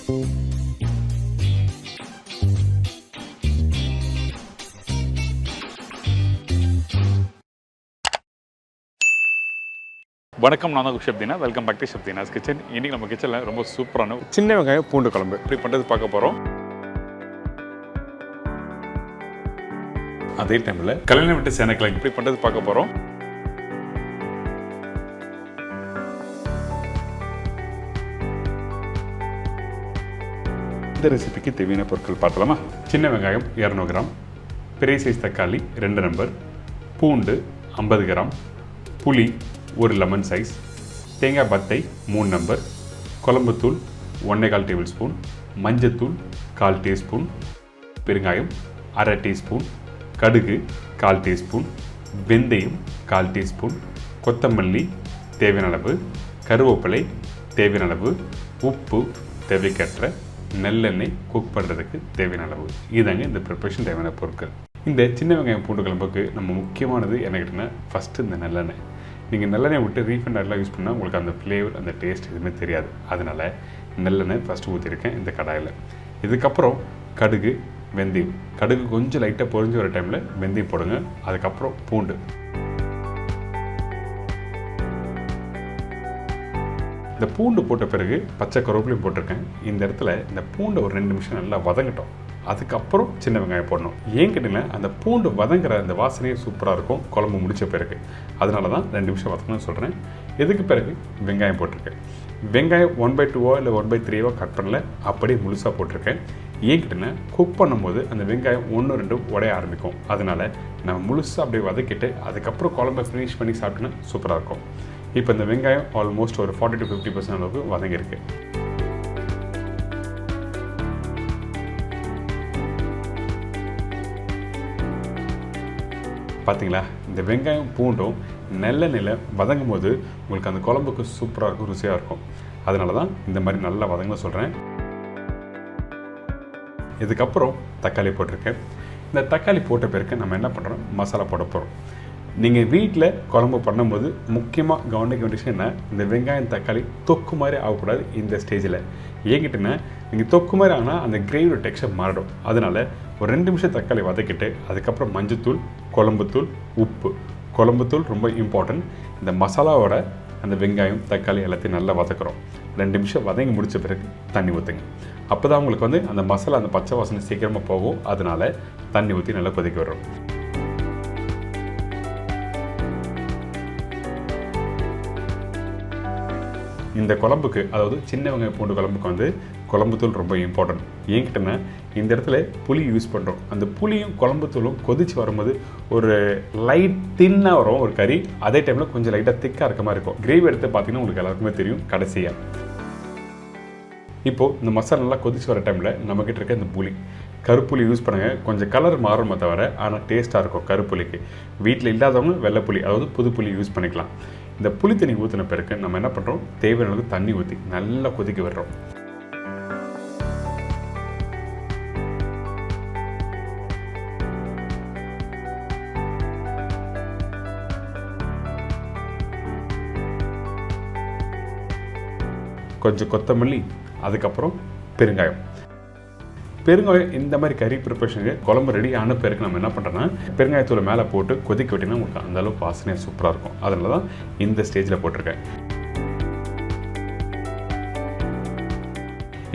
வணக்கம், நான் தான் Deena. Welcome back to Deena's கிச்சன். இன்றைக்கி நம்ம கிச்சனில் ரொம்ப சூப்பரான சின்ன வெங்காயம் பூண்டு குழம்பு இப்படி பண்ணுறது பார்க்க போகிறோம். அதே டைமில் கல்யாணம் விட்டு சேனக்கிழங்கு இப்படி பண்ணுறது பார்க்க போகிறோம். இந்த ரெசிபிக்கு தேவையான பொருட்கள் பார்த்தலாமா? சின்ன வெங்காயம் 200 கிராம், பெரிய சைஸ் தக்காளி 2 நம்பர், பூண்டு 50 கிராம், புளி 1 லெமன் சைஸ், தேங்காய் பத்தை 3 நம்பர், குழம்புத்தூள் 1.25 டேபிள் ஸ்பூன், மஞ்சத்தூள் 1/4 டீஸ்பூன், பெருங்காயம் 1/2 டீஸ்பூன், கடுகு 1/4 டீஸ்பூன், வெந்தயம் 1/4 டீஸ்பூன், கொத்தமல்லி தேவையான அளவு, கருவேப்பிலை தேவையான அளவு, உப்பு தேவைக்கேற்ற, நல்லெண்ணெய் குக் பண்ணுறதுக்கு தேவையான அளவு. இதாங்க இந்த ப்ரிப்பரேஷன் தேவையான பொருட்கள். இந்த சின்ன வெங்காயம் பூண்டு குழம்புக்கு நம்ம முக்கியமானது என்ன கேட்டிங்கன்னா ஃபஸ்ட்டு இந்த நல்லெண்ணெய். நீங்கள் நல்லெண்ணெய் விட்டு ரீஃபண்ட் ஆயிலாம் யூஸ் பண்ணால் உங்களுக்கு அந்த ஃப்ளேவர் அந்த டேஸ்ட் எதுவுமே தெரியாது. அதனால் நல்லெண்ணெய் ஃபஸ்ட்டு ஊற்றிருக்கேன் இந்த கடாயில். இதுக்கப்புறம் கடுகு வெந்தயம், கடுகு கொஞ்சம் லைட்டாக பொரிஞ்சு வர டைமில் வெந்தயம் போடுங்க. அதுக்கப்புறம் பூண்டு, இந்த பூண்டு போட்ட பிறகு பச்சை கருவேப்பிலையும் போட்டிருக்கேன். இந்த இடத்துல இந்த பூண்டை ஒரு 2 நிமிஷம் நல்லா வதங்கட்டும். அதுக்கப்புறம் சின்ன வெங்காயம் போடணும். ஏன் கேட்டிங்கன்னா அந்த பூண்டு வதங்குற அந்த வாசனையே சூப்பராக இருக்கும் குழம்பு முடித்த பிறகு. அதனால தான் 2 நிமிஷம் வதக்கணும்னு சொல்கிறேன். இதுக்கு பிறகு வெங்காயம் போட்டிருக்கேன். வெங்காயம் 1/2 இல்லை 1/3 கட் பண்ணல, அப்படியே முழுசாக போட்டிருக்கேன். ஏன் கேட்டிங்கன்னா குக் பண்ணும்போது அந்த வெங்காயம் 1-2 உடைய ஆரம்பிக்கும். அதனால் நம்ம முழுசாக அப்படியே வதக்கிட்டு அதுக்கப்புறம் குழம்பை ஃபினிஷ் பண்ணி சாப்பிட்டோன்னா சூப்பராக இருக்கும். இப்போ இந்த வெங்காயம் ஆல்மோஸ்ட் ஒரு 40 to 50% அளவுக்கு வதங்கியிருக்கு. பார்த்தீங்களா, இந்த வெங்காயம் பூண்டும் நல்லெண்ணெயில் வதங்கும் போது உங்களுக்கு அந்த குழம்புக்கு சூப்பராக இருக்கும், ருசியாக இருக்கும். அதனால தான் இந்த மாதிரி நல்லா வதங்க சொல்கிறேன். இதுக்கப்புறம் தக்காளி போட்டிருக்கேன். இந்த தக்காளி போட்ட பிறகு நம்ம என்ன பண்ணுறோம், மசாலா போட போகிறோம். நீங்கள் வீட்டில் குழம்பு பண்ணும்போது முக்கியமாக கவனிக்க வேண்டிய விஷயம் என்ன, இந்த வெங்காயம் தக்காளி தொக்கு மாதிரி ஆகக்கூடாது இந்த ஸ்டேஜில். ஏங்கிட்டேன்னா நீங்கள் தொக்கு மாதிரி ஆனால் அந்த கிரேவியோட டெக்ஸ்சர் மாறிடும். அதனால் ஒரு 2 நிமிஷம் தக்காளி வதக்கிட்டு அதுக்கப்புறம் மஞ்சத்தூள், குழம்புத்தூள், உப்பு. குழம்புத்தூள் ரொம்ப இம்பார்ட்டன்ட். இந்த மசாலாவோட அந்த வெங்காயம் தக்காளி எல்லாத்தையும் நல்லா வதக்குறோம். 2 நிமிஷம் வதங்கி முடித்த பிறகு தண்ணி ஊற்றுங்க. அப்போ தான் உங்களுக்கு அந்த மசாலா அந்த பச்சை வாசனை சீக்கிரமாக போகும். அதனால் தண்ணி ஊற்றி நல்லா கொதிக்க விடுறோம். இந்த குழம்புக்கு, அதாவது சின்ன வெங்காயம் பூண்டு குழம்புக்கு குழம்புத்தூள் ரொம்ப இம்பார்ட்டன்ட். ஏங்கிட்டேன்னா இந்த இடத்துல புளி யூஸ் பண்ணுறோம். அந்த புளியும் குழம்புத்தூளும் கொதிச்சு வரும்போது ஒரு லைட் தின்னாக வரும் ஒரு கறி. அதே டைமில் கொஞ்சம் லைட்டாக திக்காக இருக்க மாதிரி இருக்கும். கிரேவி எடுத்து பார்த்தீங்கன்னா உங்களுக்கு எல்லாருக்குமே தெரியும். கடைசியாக இப்போது இந்த மசாலா நல்லா கொதிச்சு வர டைமில் நம்மக்கிட்ட இருக்க இந்த புளி, கருப்புளி யூஸ் பண்ணுங்கள். கொஞ்சம் கலர் மாறுமே தவிர ஆனால் டேஸ்ட்டாக இருக்கும் கருப்புளிக்கு. வீட்டில் இல்லாதவங்க வெள்ளைப்புளி, அதாவது புது புளி யூஸ் பண்ணிக்கலாம். இந்த புளி தண்ணி ஊற்றின பிறகு நம்ம என்ன பண்ணுறோம், தேவையான அளவுக்கு தண்ணி ஊற்றி நல்லா கொதிக்க விடுறோம். கொஞ்சம் கொத்தமல்லி, அதுக்கப்புறம் பெருங்காயம். பெருங்காயம் இந்த மாதிரி கறி ப்ரிப்பரேஷனுக்கு குழம்பு ரெடி ஆன பிறகு நம்ம என்ன பண்ணுறோன்னா பெருங்காயத்தூளை மேலே போட்டு கொதிக்க விட்டிங்கன்னா உங்களுக்கு அந்தளவுக்கு வாசனையாக சூப்பராக இருக்கும். அதனால தான் இந்த ஸ்டேஜில் போட்டிருக்கேன்.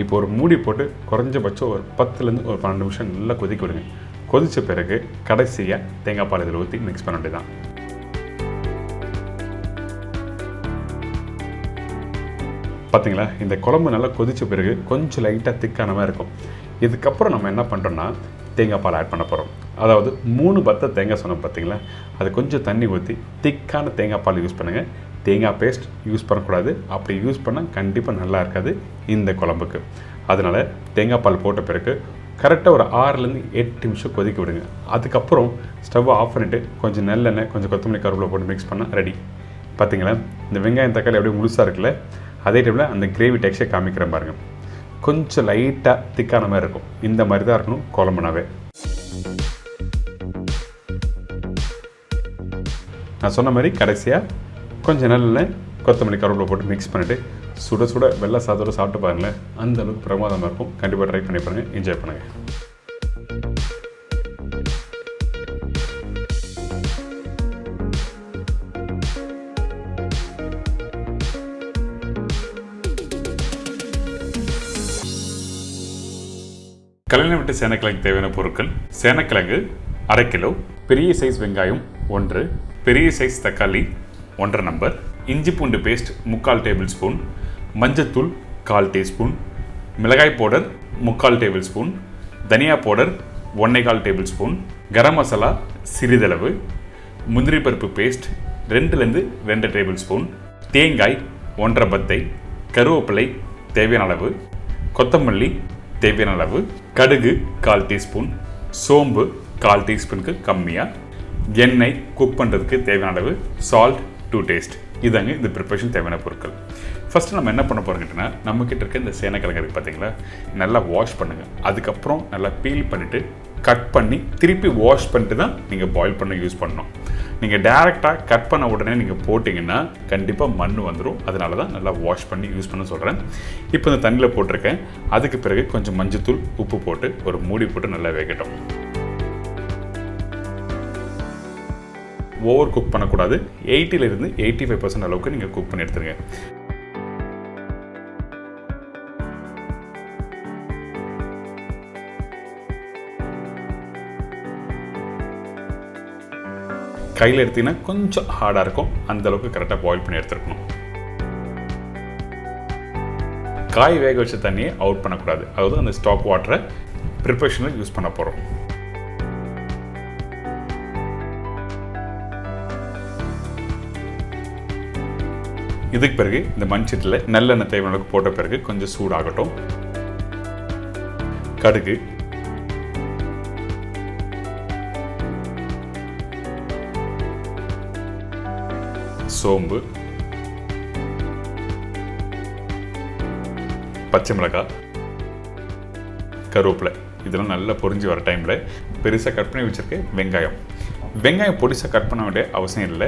இப்போ ஒரு மூடி போட்டு குறைஞ்சபட்சம் ஒரு 10லேருந்து ஒரு 12 நிமிஷம் நல்லா கொதிக்க விடுங்க. கொதித்த பிறகு கடைசியாக தேங்காய் பால் இதில் ஊற்றி மிக்ஸ் பண்ண வேண்டியதான். பார்த்தீங்களா, இந்த குழம்பு நல்லா கொதித்த பிறகு கொஞ்சம் லைட்டாக திக்கான மாதிரி இருக்கும். இதுக்கப்புறம் நம்ம என்ன பண்ணுறோன்னா தேங்காய் பால் ஆட் பண்ண போகிறோம். அதாவது 3 பத்தை தேங்காய் சொன்னோம் பார்த்தீங்களா, அது கொஞ்சம் தண்ணி ஊற்றி திக்கான தேங்காய் பால் யூஸ் பண்ணுங்கள். தேங்காய் பேஸ்ட் யூஸ் பண்ணக்கூடாது. அப்படி யூஸ் பண்ணால் கண்டிப்பாக நல்லா இருக்காது இந்த குழம்புக்கு. அதனால் தேங்காய் பால் போட்ட பிறகு கரெக்டாக ஒரு 6லேருந்து 8 நிமிஷம் கொதிக்க விடுங்க. அதுக்கப்புறம் ஸ்டவ்வை ஆஃப் பண்ணிவிட்டு கொஞ்சம் நல்லெண்ணெய், கொஞ்சம் கொத்தமல்லி, கருவேப்பிலை போட்டு மிக்ஸ் பண்ணால் ரெடி. பார்த்தீங்களா, இந்த வெங்காயம் தக்காளி அப்படியே முழுசாக இருக்குல்ல. அதே டைமில் அந்த கிரேவி டெக்ஸ்சர் காமிக்கிறேன் பாருங்கள். கொஞ்சம் லைட்டாக திக்கான மாதிரி இருக்கும். இந்த மாதிரி தான் இருக்கணும் குழம்புனாவே. நான் சொன்ன மாதிரி கடைசியாக கொஞ்சம் நல்லெண்ணெய், கொத்தமல்லி, கருவேப்பிலை போட்டு மிக்ஸ் பண்ணிவிட்டு சுட சுட வெள்ளை சாதத்தோடு சாப்பிட்டு பாருங்களேன், அந்த அளவுக்கு பிரமாதமாக இருக்கும். கண்டிப்பாக ட்ரை பண்ணி பாருங்கள், என்ஜாய் பண்ணுங்கள். கலைஞர் விட்டு சேனக்கிழங்கு தேவையான பொருட்கள்: சேனக்கிழங்கு 1/2 கிலோ, பெரிய சைஸ் வெங்காயம் 1, பெரிய சைஸ் தக்காளி 1 நம்பர், இஞ்சி பூண்டு பேஸ்ட் 3/4 டேபிள் ஸ்பூன், மஞ்சத்தூள் 1/4 டீஸ்பூன், மிளகாய் பவுடர் 3/4 டேபிள் ஸ்பூன், தனியா powder 1/4 table spoon, garam masala சிறிதளவு, முந்திரி பருப்பு பேஸ்ட் 2 டேபிள் ஸ்பூன், தேங்காய் 1/2 பத்தை, கருவேப்பிலை தேவையான அளவு, கொத்தமல்லி தேவையான அளவு, கடுகு 1/4 டீஸ்பூன், சோம்பு 1/4 டீஸ்பூனுக்கு கம்மியாக, எண்ணெய் குக் பண்ணுறதுக்கு தேவையான அளவு, சால்ட் டு டேஸ்ட். இதாங்க இந்த ப்ரிப்பரேஷன் தேவையான பொருட்கள். ஃபஸ்ட்டு நம்ம என்ன பண்ண போகிறோங்கிட்டனா, நம்மக்கிட்ட இருக்க இந்த சேனக்கிழங்கு இருக்குது பார்த்தீங்களா, நல்லா வாஷ் பண்ணுங்கள். அதுக்கப்புறம் நல்லா பீல் பண்ணிவிட்டு கட் பண்ணி திருப்பி வாஷ் பண்ணிட்டு தான் நீங்கள் பாயில் பண்ண யூஸ் பண்ணணும். நீங்கள் டேரெக்டாக கட் பண்ண உடனே நீங்கள் போட்டிங்கன்னா கண்டிப்பாக மண் வந்துடும். அதனால தான் நல்லா வாஷ் பண்ணி யூஸ் பண்ண சொல்கிறேன். இப்போ இந்த தண்ணியில் போட்டிருக்கேன். அதுக்கு பிறகு கொஞ்சம் மஞ்சத்தூள் உப்பு போட்டு ஒரு மூடி போட்டு நல்லா வேகட்டும். ஓவர் குக் பண்ணக்கூடாது. 80% 85% அளவுக்கு நீங்கள் குக் பண்ணி எடுத்துருங்க. கையில் எடுத்தீங்கன்னா கொஞ்சம் ஹார்டாக இருக்கும். அந்தளவுக்கு கரெக்டாக பாயில் பண்ணி எடுத்துருக்கணும். காய் வேக வச்ச தண்ணியை அவுட் பண்ணக்கூடாது. அதாவது அந்த ஸ்டாக் வாட்டரை ப்ரிப்பரேஷனில் யூஸ் பண்ண போகிறோம். இதுக்கு பிறகு இந்த மண்சட்டியில் நல்லெண்ணெய் தேவையான அளவுக்கு போட்ட பிறகு கொஞ்சம் சூடாகட்டும். கடுகு, சோம்பு, பச்சை மிளகாய், கருவேப்பிலை இதெல்லாம் நல்லா பொரிஞ்சு வர டைமில் பெருசாக கட் பண்ணி வச்சுருக்கேன் வெங்காயம் பொடிசாக கட் பண்ண வேண்டிய அவசியம் இல்லை.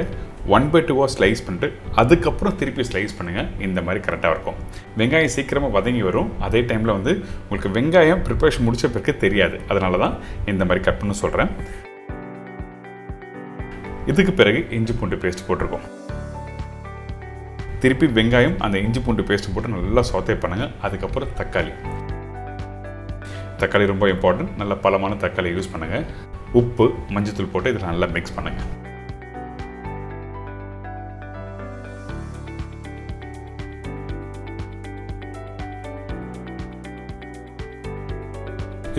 1/2 ஸ்லைஸ் பண்ணிட்டு அதுக்கப்புறம் திருப்பி ஸ்லைஸ் பண்ணுங்கள். இந்த மாதிரி கரெக்டாக இருக்கும். வெங்காயம் சீக்கிரமாக வதங்கி வரும். அதே டைமில் உங்களுக்கு வெங்காயம் ப்ரிப்பரேஷன் முடிச்ச பிறகு தெரியாது. அதனால தான் இந்த மாதிரி கட் பண்ண சொல்கிறேன். இதுக்கு பிறகு இஞ்சி பூண்டு பேஸ்ட் போட்டிருக்கோம். திருப்பி வெங்காயம் அந்த இஞ்சி பூண்டு பேஸ்ட் போட்டு நல்லா சாத்தே பண்ணுங்கள். அதுக்கப்புறம் தக்காளி ரொம்ப இம்பார்ட்டன்ட். நல்ல பழமான தக்காளி யூஸ் பண்ணுங்கள். உப்பு, மஞ்சத்தூள் போட்டு இதில் நல்லா மிக்ஸ் பண்ணுங்கள்.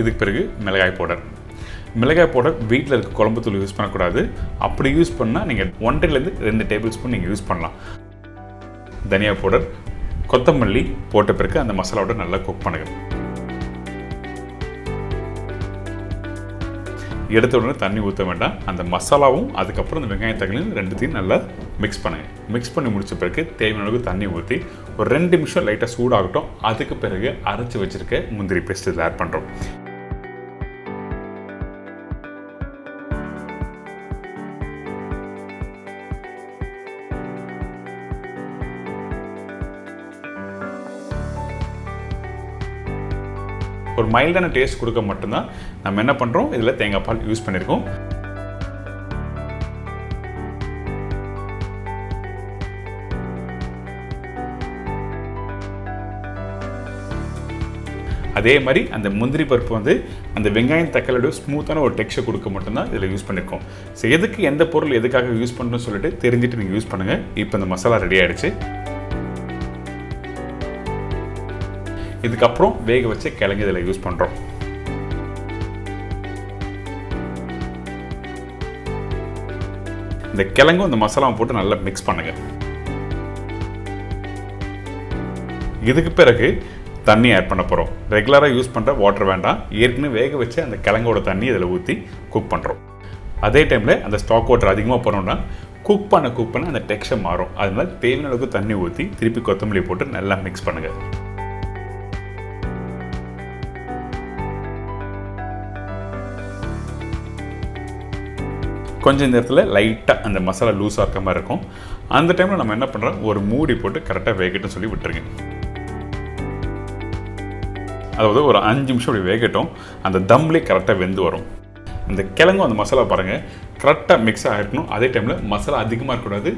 இதுக்கு பிறகு மிளகாய் பவுடர் வீட்டில் இருக்க குழம்பு தூள் யூஸ் பண்ணக்கூடாது. அப்படி யூஸ் பண்ணால் நீங்கள் 1-2 டேபிள் ஸ்பூன் நீங்கள் யூஸ் பண்ணலாம். தனியா பவுடர், கொத்தமல்லி போட்ட பிறகு அந்த மசாலாவோட நல்லா குக் பண்ணுங்கள். எடுத்த உடனே தண்ணி ஊற்ற வேண்டாம். அந்த மசாலாவும் அதுக்கப்புறம் அந்த வெங்காயம் தக்காளியும் ரெண்டுத்தையும் நல்லா மிக்ஸ் பண்ணுங்கள். மிக்ஸ் பண்ணி முடிச்ச பிறகு தேவையான அளவுக்கு தண்ணி ஊற்றி ஒரு 2 நிமிஷம் லைட்டாக சூடாகட்டும். அதுக்கு பிறகு அரைச்சி வச்சுருக்க முந்திரி பேஸ்ட் இதில் ஆட் பண்ணுறோம். ஒரு மைல்டான டேஸ்ட் கொடுக்க மட்டும்தான் நம்ம என்ன பண்ணுறோம், இதில் தேங்காய் பால் யூஸ் பண்ணியிருக்கோம். அதே மாதிரி அந்த முந்திரி பருப்பு அந்த வெங்காயம் தக்காளியோட ஸ்மூத்தான ஒரு டெக்ஸ்சர் கொடுக்க மட்டும்தான் இதில் யூஸ் பண்ணியிருக்கோம். ஸோ எதுக்கு எந்த பொருள் எதுக்காக யூஸ் பண்ணணும்னு சொல்லிட்டு தெரிஞ்சுட்டு நீங்கள் யூஸ் பண்ணுங்கள். இப்போ இந்த மசாலா ரெடி ஆகிடுச்சு. இதுக்கப்புறம் வேக வச்ச கிழங்கு இதில் யூஸ் பண்ணுறோம். இந்த கிழங்கும் இந்த மசாலாவை போட்டு நல்லா மிக்ஸ் பண்ணுங்க. இதுக்கு பிறகு தண்ணி ஆட் பண்ண போகிறோம். ரெகுலராக யூஸ் பண்ணுற வாட்டர் வேண்டாம். ஏற்கனவே வேக வச்சு அந்த கிழங்கோட தண்ணி இதில் ஊற்றி குக் பண்ணுறோம். அதே டைமில் அந்த ஸ்டாக் வாட்டர் அதிகமாக போனோம்னா குக் பண்ண அந்த டெக்ஸ்சர் மாறும். அதனால தேவையான அளவுக்கு தண்ணி ஊற்றி திருப்பி கொத்தமல்லி போட்டு நல்லா மிக்ஸ் பண்ணுங்கள். கொஞ்சம் இந்த இடத்துல லைட்டாக அந்த மசாலா லூஸாக இருக்க மாதிரி இருக்கும். அந்த டைமில் நம்ம என்ன பண்ணுறோம், ஒரு மூடி போட்டு கரெக்டாக வேகட்டும்னு சொல்லி விட்டுருங்க. அதாவது ஒரு 5 நிமிஷம் அப்படி வேகட்டும். அந்த தம்லேயே கரெக்டாக வெந்து வரும். அந்த கிழங்கும் அந்த மசாலா பாருங்கள் கரெக்டாக மிக்ஸ் ஆகிருக்கணும். அதே டைமில் மசாலா அதிகமாக இருக்கக்கூடாது.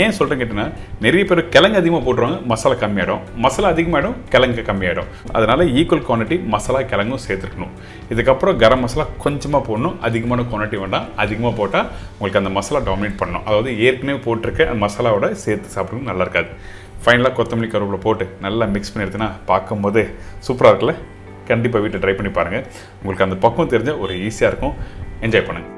ஏன் சொல்கிறேன் கேட்டிங்கன்னா, நிறைய பேர் கிழங்கு அதிகமாக போட்டுருவாங்க, மசாலா கம்மியாகிடும். மசாலா அதிகமாகிடும், கிழங்கு கம்மியாகிடும். அதனால் ஈக்குவல் குவான்டிட்டி மசாலா கிழங்கும் சேர்த்துருக்கணும். இதுக்கப்புறம் கரம் மசாலா கொஞ்சமாக போடணும். அதிகமான குவான்டிட்டி வேண்டாம். அதிகமாக போட்டால் உங்களுக்கு அந்த மசாலா டாமினேட் பண்ணணும். அதாவது ஏற்கனவே போட்டிருக்க அந்த மசாலாவோட சேர்த்து சாப்பிட்றது நல்லா இருக்காது. ஃபைனலாக கொத்தமல்லி கருவேப்பிலை போட்டு நல்லா மிக்ஸ் பண்ணி எடுத்துனா பார்க்கும்போது சூப்பராக இருக்குல்ல. கண்டிப்பாக வீட்டில் ட்ரை பண்ணி பாருங்கள். உங்களுக்கு அந்த பக்குவம் தெரிஞ்ச ஒரு ஈஸியாக இருக்கும். என்ஜாய் பண்ணுங்கள்.